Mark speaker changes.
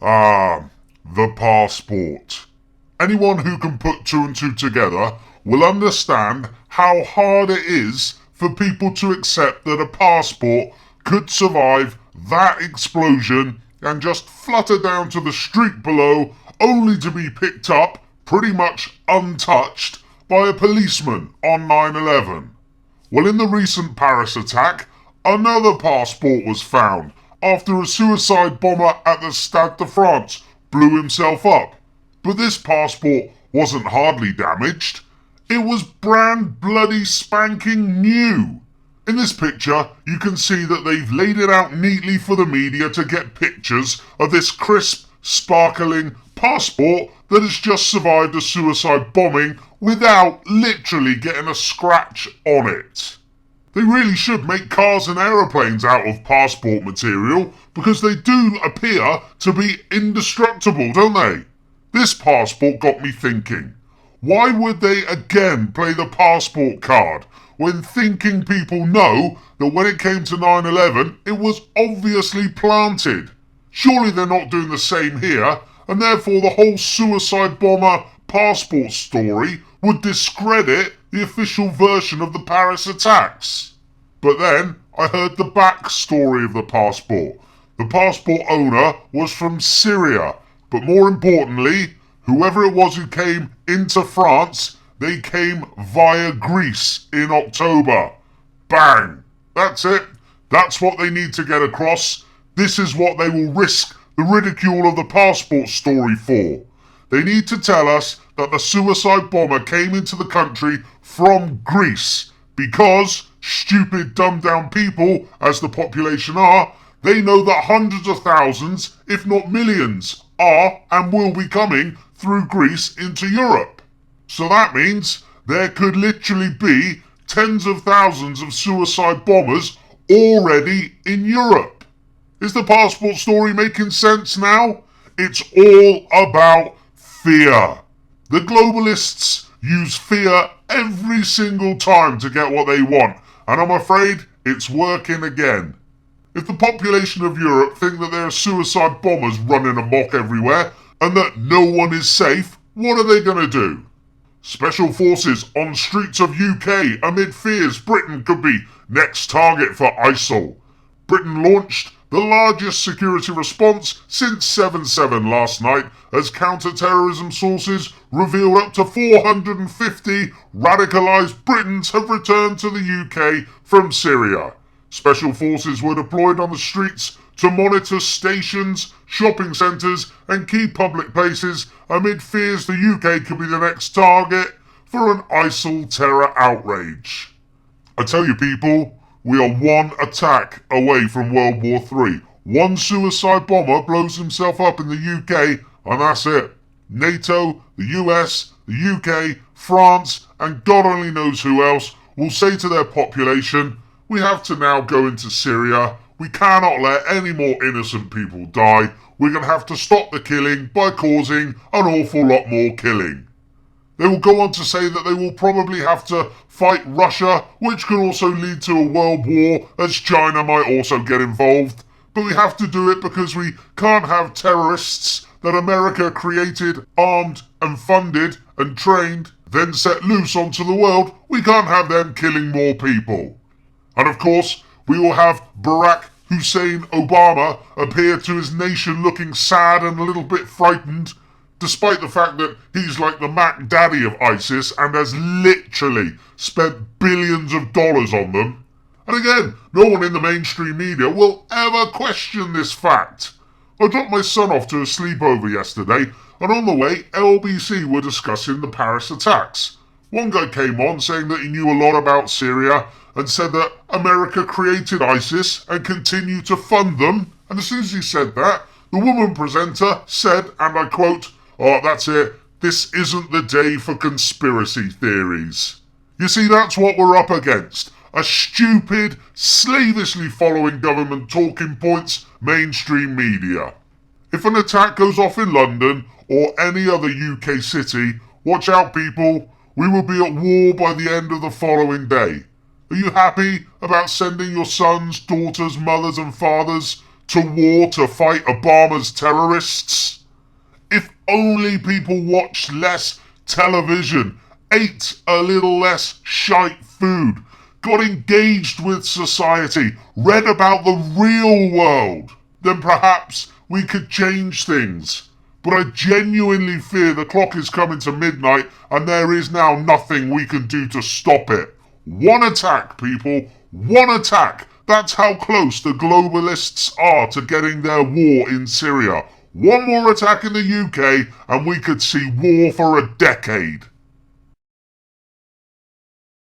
Speaker 1: Ah, the passport. Anyone who can put two and two together will understand how hard it is for people to accept that a passport could survive that explosion and just flutter down to the street below only to be picked up, pretty much untouched, by a policeman on 9/11. Well, in the recent Paris attack, another passport was found after a suicide bomber at the Stade de France blew himself up. But this passport wasn't hardly damaged. It was brand bloody spanking new. In this picture, you can see that they've laid it out neatly for the media to get pictures of this crisp, sparkling passport that has just survived a suicide bombing without literally getting a scratch on it. They really should make cars and aeroplanes out of passport material because they do appear to be indestructible, don't they? This passport got me thinking. Why would they again play the passport card when thinking people know that when it came to 9/11 it was obviously planted? Surely they're not doing the same here, and therefore the whole suicide bomber passport story would discredit the official version of the Paris attacks. But then I heard the backstory of the passport. The passport owner was from Syria, but more importantly, whoever it was who came into France, they came via Greece in October. Bang! That's it. That's what they need to get across. This is what they will risk the ridicule of the passport story for. They need to tell us that the suicide bomber came into the country from Greece because stupid dumbed down people, as the population are, they know that hundreds of thousands, if not millions, are and will be coming through Greece into Europe. So that means there could literally be tens of thousands of suicide bombers already in Europe. Is the passport story making sense now? It's all about fear. The globalists use fear every single time to get what they want, and I'm afraid it's working again. If the population of Europe think that there are suicide bombers running amok everywhere and that no one is safe, what are they going to do? Special forces on streets of UK amid fears Britain could be next target for ISIL. Britain launched the largest security response since 7/7 last night as counter-terrorism sources revealed up to 450 radicalised Britons have returned to the UK from Syria. Special forces were deployed on the streets to monitor stations, shopping centres and key public places amid fears the UK could be the next target for an ISIL terror outrage. I tell you people, we are one attack away from World War III. One suicide bomber blows himself up in the UK and that's it. NATO, the US, the UK, France and God only knows who else will say to their population, we have to now go into Syria. We cannot let any more innocent people die. We're going to have to stop the killing by causing an awful lot more killing. They will go on to say that they will probably have to fight Russia, which could also lead to a world war, as China might also get involved. But we have to do it because we can't have terrorists that America created, armed and funded and trained, then set loose onto the world. We can't have them killing more people. And of course, we will have Barack Hussein Obama appear to his nation looking sad and a little bit frightened, despite the fact that he's like the Mac Daddy of ISIS and has literally spent billions of dollars on them. And again, no one in the mainstream media will ever question this fact. I dropped my son off to a sleepover yesterday, and on the way, LBC were discussing the Paris attacks. One guy came on saying that he knew a lot about Syria and said that America created ISIS and continued to fund them. And as soon as he said that, the woman presenter said, and I quote, "Oh, that's it. This isn't the day for conspiracy theories." You see, that's what we're up against. A stupid, slavishly following government talking points mainstream media. If an attack goes off in London or any other UK city, watch out people, we will be at war by the end of the following day. Are you happy about sending your sons, daughters, mothers and fathers to war to fight Obama's terrorists? If only people watched less television, ate a little less shite food, got engaged with society, read about the real world, then perhaps we could change things. But I genuinely fear the clock is coming to midnight and there is now nothing we can do to stop it. One attack, people. One attack. That's how close the globalists are to getting their war in Syria. One more attack in the UK and we could see war for a decade.